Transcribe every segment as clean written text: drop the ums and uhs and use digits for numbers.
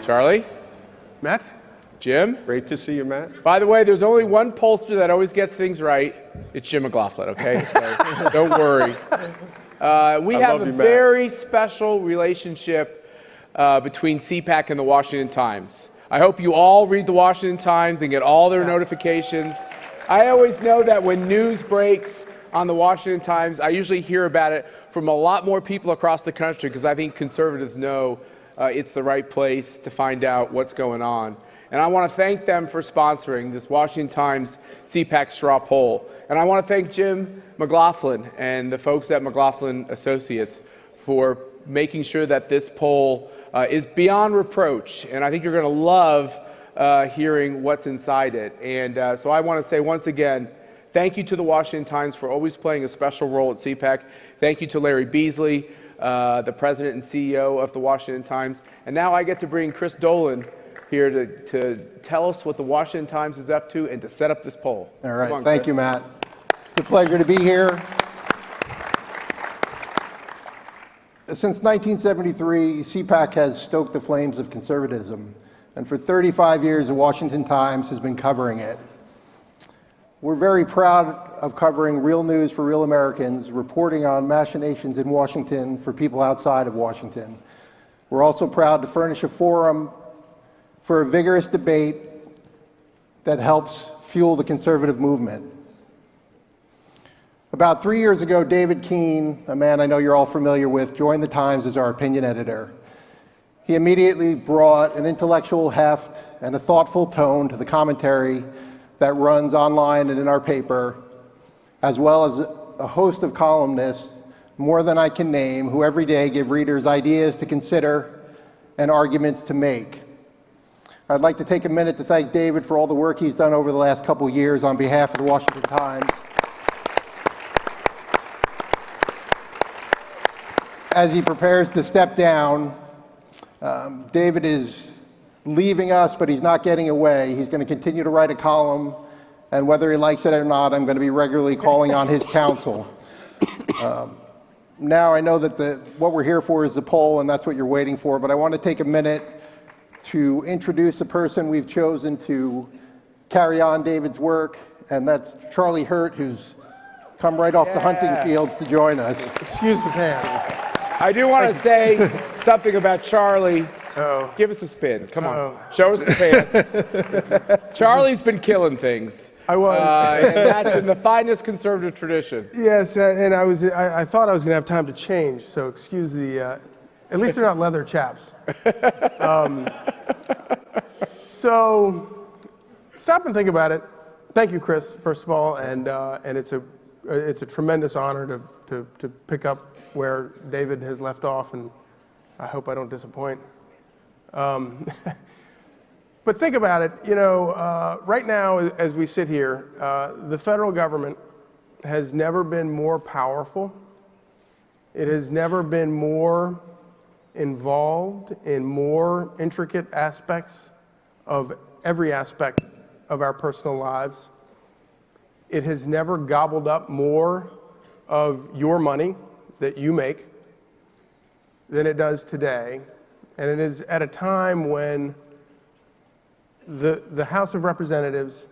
Charlie? Matt? Jim? Great to see you, Matt. By the way, there's only one pollster that always gets things right. It's Jim McLaughlin, okay? So don't worry. We have a very special relationship between CPAC and the Washington Times. I hope you all read the Washington Times and get all their notifications. I always know that when news breaks on the Washington Times, I usually hear about it from a lot more people across the country because I think conservatives know it's the right place to find out what's going on. And I want to thank them for sponsoring this Washington Times CPAC straw poll. And I want to thank Jim McLaughlin and the folks at McLaughlin Associates for making sure that this poll is beyond reproach. And I think you're going to love hearing what's inside it. And so I want to say once again, thank you to the Washington Times for always playing a special role at CPAC. Thank you to Larry Beasley, the president and CEO of the Washington Times. And now I get to bring Chris Dolan here to tell us what the Washington Times is up to and to set up this poll. All right, thank you, Matt. It's a pleasure to be here. Since 1973, CPAC has stoked the flames of conservatism, and for 35 years, the Washington Times has been covering it. We're very proud of covering real news for real Americans, reporting on machinations in Washington for people outside of Washington. We're also proud to furnish a forum for a vigorous debate that helps fuel the conservative movement. About 3 years ago, David Keene, a man I know you're all familiar with, joined the Times as our opinion editor. He immediately brought an intellectual heft and a thoughtful tone to the commentary that runs online and in our paper, as well as a host of columnists, more than I can name, who every day give readers ideas to consider and arguments to make. I'd like to take a minute to thank David for all the work he's done over the last couple of years on behalf of the Washington Times. As he prepares to step down, David is leaving us, but he's not getting away. He's going to continue to write a column, and whether he likes it or not, I'm going to be regularly calling on his counsel. Now I know that what we're here for is the poll, and that's what you're waiting for, but I want to take a minute to introduce the person we've chosen to carry on David's work, and that's Charlie Hurt, who's come right off the hunting fields to join us. Excuse the pants. I do want to say something about Charlie. Give us a spin. Come on. Show us the pants. Charlie's been killing things. I was. And that's in the finest conservative tradition. Yes, and I thought I was going to have time to change, so excuse the, at least they're not leather chaps. So stop and think about it. Thank you, Chris, first of all, and it's a tremendous honor to pick up where David has left off, and I hope I don't disappoint. But think about it, you know, right now as we sit here, the federal government has never been more powerful. It has never been more involved in more intricate aspects of every aspect of our personal lives. It has never gobbled up more of your money that you make than it does today. And it is at a time when the House of Representatives,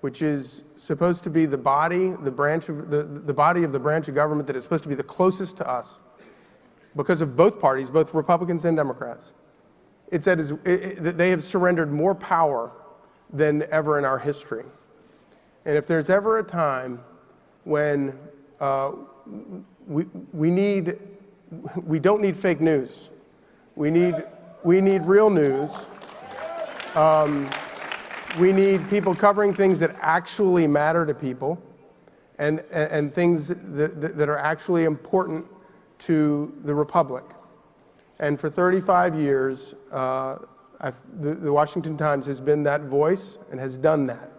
which is supposed to be the body, the branch of the body of the branch of government that is supposed to be the closest to us, because of both parties, both Republicans and Democrats, they have surrendered more power than ever in our history. And if there's ever a time when we don't need fake news. We need real news. We need people covering things that actually matter to people, and things that are actually important to the Republic. And for 35 years, the Washington Times has been that voice and has done that.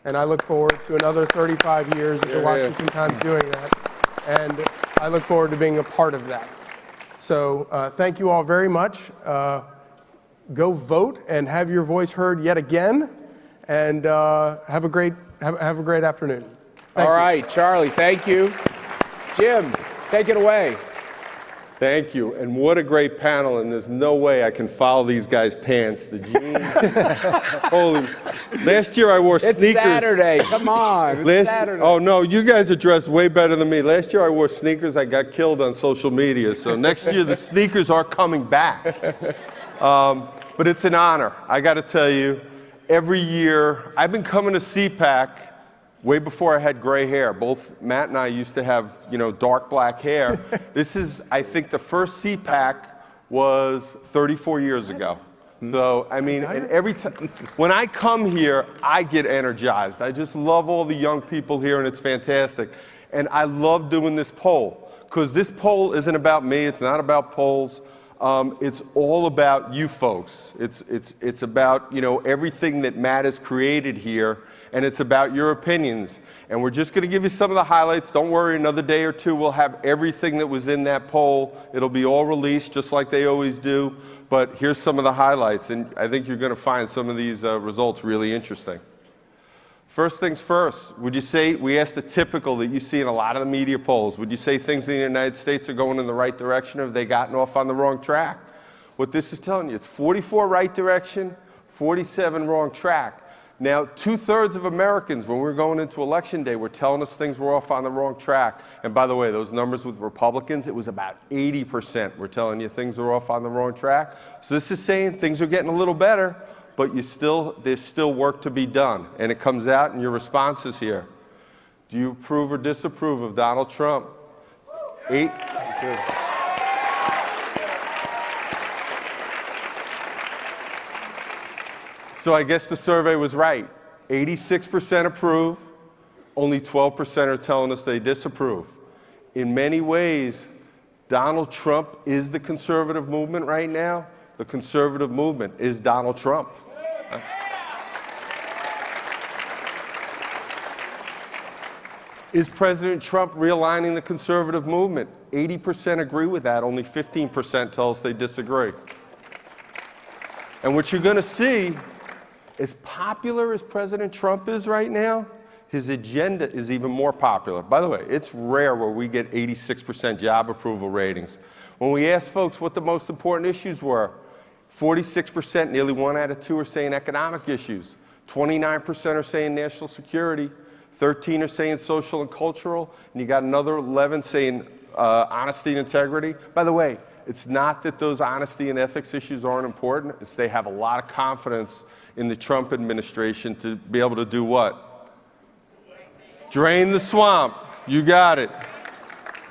And I look forward to another 35 years of the Washington Times doing that. And I look forward to being a part of that. So thank you all very much. Go vote and have your voice heard yet again. And have a great afternoon. All right, Charlie, thank you. Jim, take it away. Thank you. And what a great panel. And there's no way I can follow these guys' pants. The jeans. Holy. Last year I wore sneakers. It's Saturday. Come on. It's Saturday. Oh, no. You guys are dressed way better than me. Last year I wore sneakers. I got killed on social media. So next year the sneakers are coming back. But it's an honor. I got to tell you, every year, I've been coming to CPAC way before I had gray hair. Both Matt and I used to have, dark black hair. This is, I think, the first CPAC was 34 years ago. So, I mean, and every time, when I come here, I get energized. I just love all the young people here, and it's fantastic. And I love doing this poll, because this poll isn't about me. It's not about polls. It's all about you folks. It's about, everything that Matt has created here, and it's about your opinions. And we're just going to give you some of the highlights. Don't worry, another day or two we'll have everything that was in that poll. It'll be all released just like they always do. But here's some of the highlights, and I think you're going to find some of these results really interesting. First things first, would you say, we asked the typical that you see in a lot of the media polls, would you say things in the United States are going in the right direction, or have they gotten off on the wrong track? What this is telling you, it's 44 right direction, 47 wrong track. Now, 2/3 of Americans, when we're going into Election Day, were telling us things were off on the wrong track. And by the way, those numbers with Republicans, it was about 80% were telling you things were off on the wrong track. So this is saying things are getting a little better, but there's still work to be done. And it comes out in your responses here. Do you approve or disapprove of Donald Trump? 8. So I guess the survey was right. 86% approve, only 12% are telling us they disapprove. In many ways, Donald Trump is the conservative movement right now. The conservative movement is Donald Trump. Is President Trump realigning the conservative movement? 80% agree with that, only 15% tell us they disagree. And what you're going to see, as popular as President Trump is right now, his agenda is even more popular. By the way, it's rare where we get 86% job approval ratings. When we asked folks what the most important issues were, 46%, nearly 1 out of 2 are saying economic issues. 29% are saying national security. 13 are saying social and cultural. And you got another 11 saying honesty and integrity. By the way, it's not that those honesty and ethics issues aren't important. It's they have a lot of confidence in the Trump administration to be able to do what? Drain the swamp. You got it.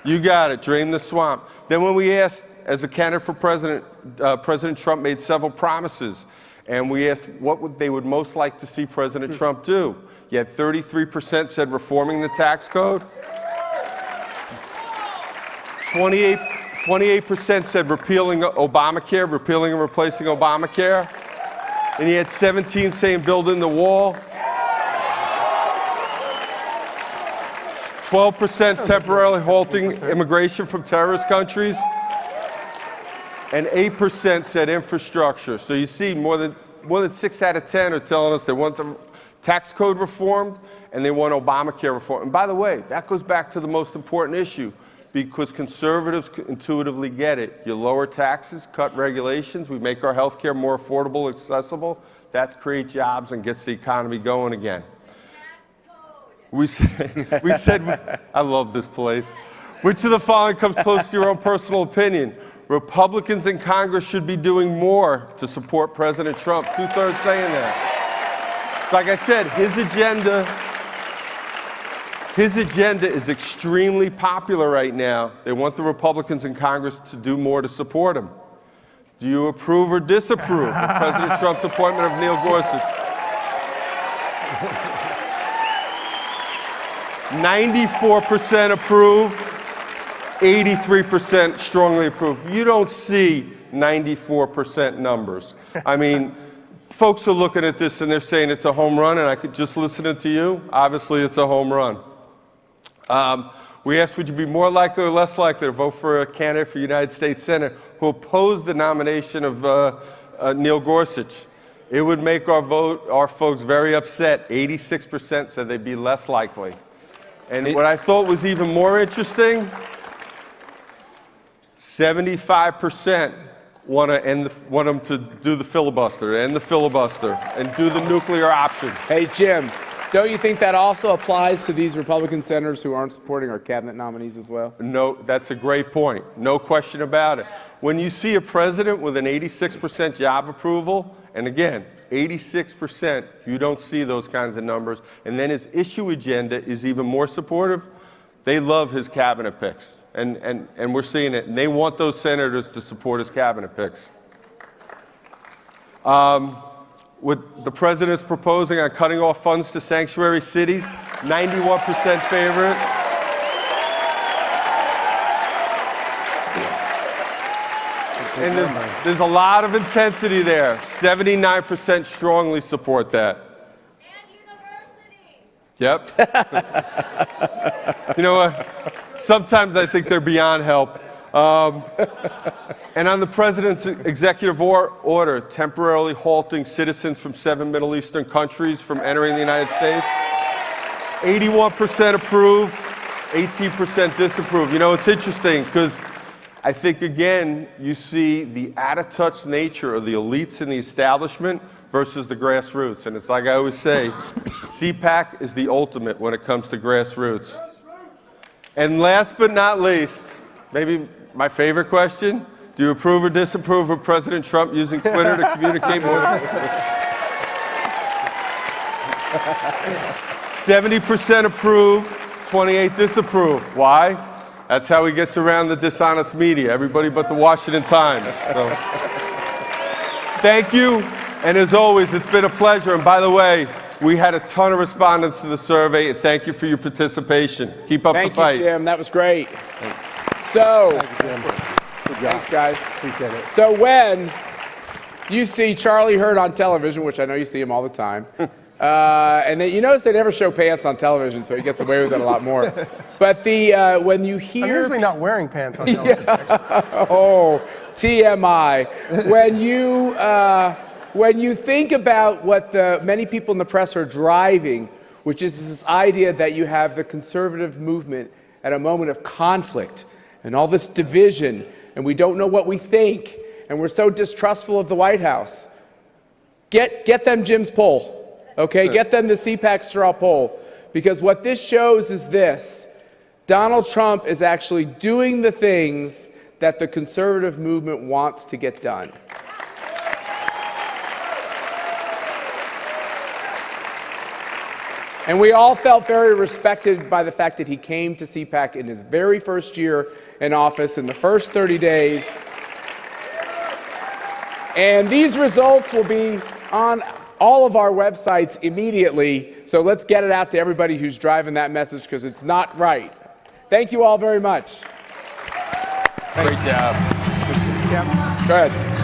You got it. Drain the swamp. Then when we asked, as a candidate for president, President Trump made several promises. And we asked what they would most like to see President Trump do. You had 33% said reforming the tax code. 28% said repealing Obamacare, repealing and replacing Obamacare. And you had 17 saying building the wall. 12% temporarily halting immigration from terrorist countries. And 8% said infrastructure. So you see more than 6 out of 10 are telling us they want the tax code reformed and they want Obamacare reformed. And by the way, that goes back to the most important issue, because conservatives intuitively get it. You lower taxes, cut regulations, we make our health care more affordable, accessible. That creates jobs and gets the economy going again. We said, I love this place. Which of the following comes close to your own personal opinion? Republicans in Congress should be doing more to support President Trump. 2/3 saying that. Like I said, his agenda is extremely popular right now. They want the Republicans in Congress to do more to support him. Do you approve or disapprove of President Trump's appointment of Neil Gorsuch? 94% approve, 83% strongly approve. You don't see 94% numbers. I mean, folks are looking at this and they're saying it's a home run, and I could just listen to you. Obviously, it's a home run. We asked, would you be more likely or less likely to vote for a candidate for United States Senate who opposed the nomination of Neil Gorsuch? It would make our folks very upset. 86% said they'd be less likely. And what I thought was even more interesting, 75% want them to do the filibuster, end the filibuster, and do the nuclear option. Hey, Jim, don't you think that also applies to these Republican senators who aren't supporting our cabinet nominees as well? No, that's a great point. No question about it. When you see a president with an 86% job approval, and again, 86%, you don't see those kinds of numbers, and then his issue agenda is even more supportive, they love his cabinet picks. And we're seeing it, and they want those senators to support his cabinet picks. What the president's proposing on cutting off funds to sanctuary cities, 91% favorite. And there's a lot of intensity there. 79% strongly support that. And universities. Yep. You know what? Sometimes I think they're beyond help. And on the president's executive order temporarily halting citizens from 7 Middle Eastern countries from entering the United States, 81% approve, 18% disapprove. You know, it's interesting because I think, again, you see the out-of-touch nature of the elites in the establishment versus the grassroots. And it's like I always say, CPAC is the ultimate when it comes to grassroots. And last but not least, maybe my favorite question, do you approve or disapprove of President Trump using Twitter to communicate more? 70% approve, 28% disapprove. Why? That's how he gets around the dishonest media, everybody but the Washington Times. So, thank you, and as always, it's been a pleasure. And by the way, we had a ton of respondents to the survey, and thank you for your participation. Keep up the fight. Thank you, Jim. That was great. So, thanks, guys. Appreciate it. So when you see Charlie Hurd on television, which I know you see him all the time, and then you notice they never show pants on television, so he gets away with it a lot more. But when you hear... I'm usually not wearing pants on television. Oh, TMI. When you think about what many people in the press are driving, which is this idea that you have the conservative movement at a moment of conflict and all this division, and we don't know what we think, and we're so distrustful of the White House, get them Jim's poll, okay? Get them the CPAC straw poll, because what this shows is this: Donald Trump is actually doing the things that the conservative movement wants to get done. And we all felt very respected by the fact that he came to CPAC in his very first year in office, in the first 30 days. And these results will be on all of our websites immediately, so let's get it out to everybody who's driving that message, because it's not right. Thank you all very much. Great job. Go ahead.